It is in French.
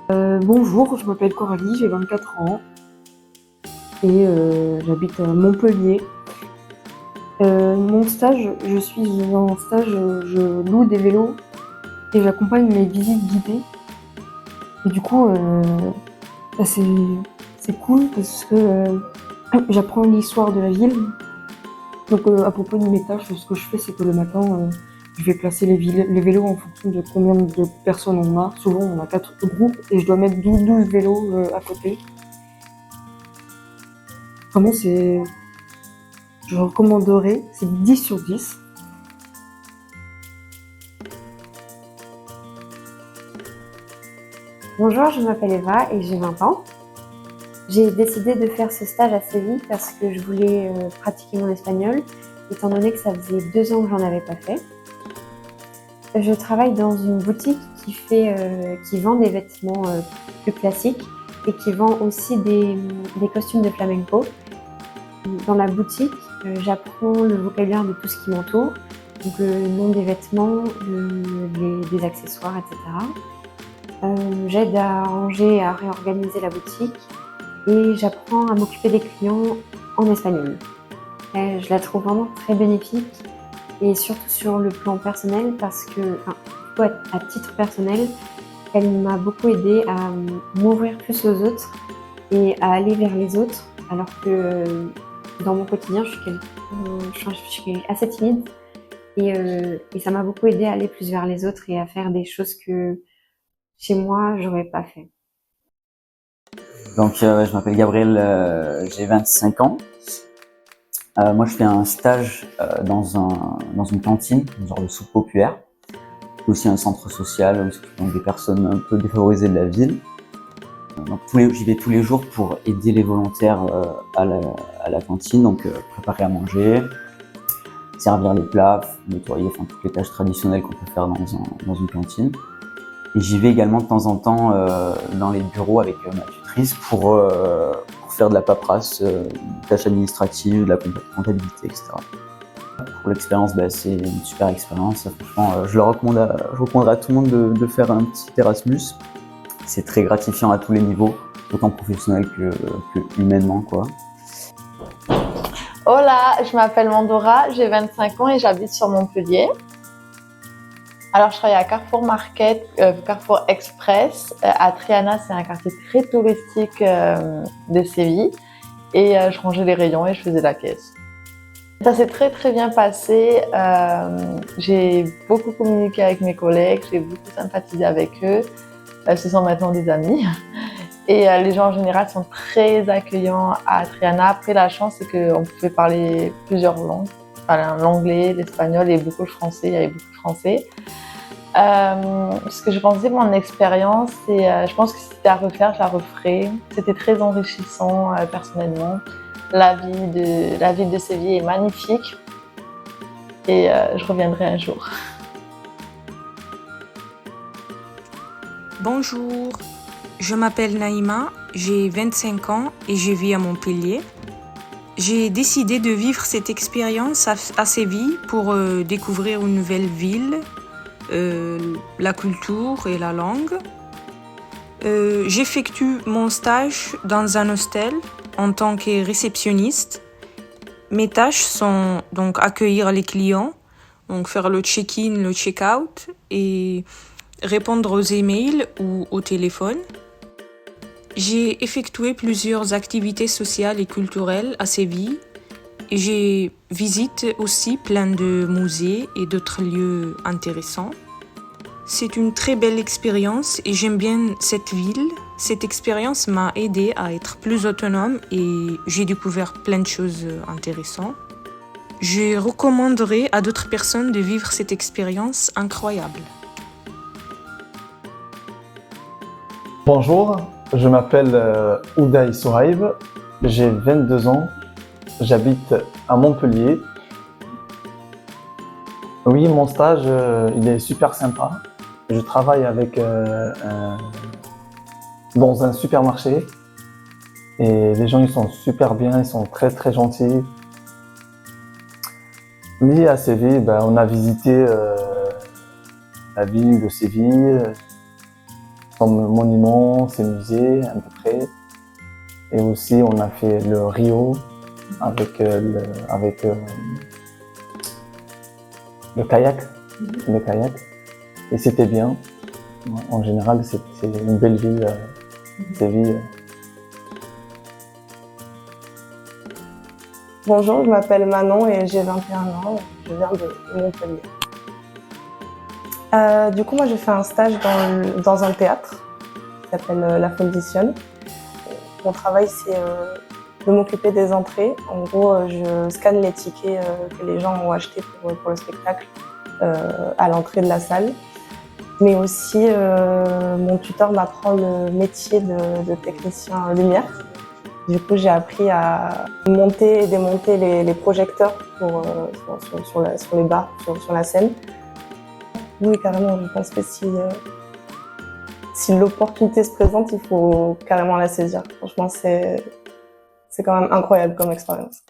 Bonjour, je m'appelle Coralie, j'ai 24 ans et j'habite à Montpellier. Mon stage, je suis en stage, je loue des vélos et j'accompagne les visites guidées. Et du coup, bah, c'est cool parce que j'apprends l'histoire de la ville. Donc à propos de mes tâches, ce que je fais, c'est que le matin, je vais placer les vélos en fonction de combien de personnes on a. Souvent, on a 4 groupes et je dois mettre 12 vélos à côté. Vraiment, je recommanderais, c'est 10 sur 10. Bonjour, je m'appelle Eva et j'ai 20 ans. J'ai décidé de faire ce stage à Séville parce que je voulais pratiquer mon espagnol, étant donné que ça faisait 2 ans que j'en avais pas fait. Je travaille dans une boutique qui vend des vêtements plus classiques et qui vend aussi des costumes de flamenco. Dans la boutique, j'apprends le vocabulaire de tout ce qui m'entoure, donc le nom des vêtements, des accessoires, etc. J'aide à ranger et à réorganiser la boutique et j'apprends à m'occuper des clients en espagnol. Je la trouve vraiment très bénéfique et surtout sur le plan personnel parce que, à titre personnel, elle m'a beaucoup aidée à m'ouvrir plus aux autres et à aller vers les autres alors que dans mon quotidien, je suis assez timide et ça m'a beaucoup aidée à aller plus vers les autres et à faire des choses que chez moi, j'aurais pas fait. Donc, je m'appelle Gabriel, j'ai 25 ans. Moi, je fais un stage dans une cantine, une genre de soupe populaire. Aussi un centre social où s'occupent des personnes un peu défavorisées de la ville. Donc, j'y vais tous les jours pour aider les volontaires à la cantine, donc préparer à manger, servir les plats, nettoyer, enfin toutes les tâches traditionnelles qu'on peut faire dans une cantine. Et j'y vais également de temps en temps dans les bureaux avec ma tutrice pour faire de la paperasse, des tâches administratives, de la comptabilité, etc. Pour l'expérience, c'est une super expérience. Franchement, je recommanderais à tout le monde de faire un petit Erasmus. C'est très gratifiant à tous les niveaux, autant professionnel que humainement, quoi. Hola, je m'appelle Mandora, j'ai 25 ans et j'habite sur Montpellier. Alors, je travaille à Carrefour Market, Carrefour Express. À Triana, c'est un quartier très touristique de Séville. Et je rangeais les rayons et je faisais la caisse. Ça s'est très très bien passé. J'ai beaucoup communiqué avec mes collègues, j'ai beaucoup sympathisé avec eux. Ce sont maintenant des amis. Et les gens en général sont très accueillants à Triana. Après, la chance, c'est qu'on pouvait parler plusieurs langues. Enfin, l'anglais, l'espagnol et beaucoup de français. Il y avait beaucoup de français. Ce que je pensais de mon expérience, je pense que si c'était à refaire, je la referais. C'était très enrichissant personnellement. La ville de Séville est magnifique et je reviendrai un jour. Bonjour, je m'appelle Naïma, j'ai 25 ans et je vis à Montpellier. J'ai décidé de vivre cette expérience à Séville pour découvrir une nouvelle ville, la culture et la langue. J'effectue mon stage dans un hostel en tant que réceptionniste. Mes tâches sont donc accueillir les clients, donc faire le check-in, le check-out et répondre aux emails ou au téléphone. J'ai effectué plusieurs activités sociales et culturelles à Séville et j'ai visité aussi plein de musées et d'autres lieux intéressants. C'est une très belle expérience et j'aime bien cette ville. Cette expérience m'a aidée à être plus autonome et j'ai découvert plein de choses intéressantes. Je recommanderais à d'autres personnes de vivre cette expérience incroyable. Bonjour, je m'appelle Oudaï Souraïb, j'ai 22 ans, j'habite à Montpellier. Oui, mon stage, il est super sympa. Je travaille dans un supermarché et les gens ils sont super bien, ils sont très très gentils. Oui, à Séville, on a visité la ville de Séville. comme monuments, ces musées à peu près. Et aussi, on a fait le Rio avec le kayak. Le kayak. Et c'était bien. En général, c'est une belle ville. Séville. Bonjour, je m'appelle Manon et j'ai 21 ans. Je viens de Montpellier. Du coup, moi, j'ai fait un stage dans un théâtre qui s'appelle La Fondition. Mon travail, c'est de m'occuper des entrées. En gros, je scanne les tickets que les gens ont achetés pour le spectacle à l'entrée de la salle. Mais aussi, mon tuteur m'apprend le métier de technicien lumière. Du coup, j'ai appris à monter et démonter les projecteurs sur les bars, sur la scène. Oui, carrément, je pense que si l'opportunité se présente, il faut carrément la saisir. Franchement, c'est quand même incroyable comme expérience.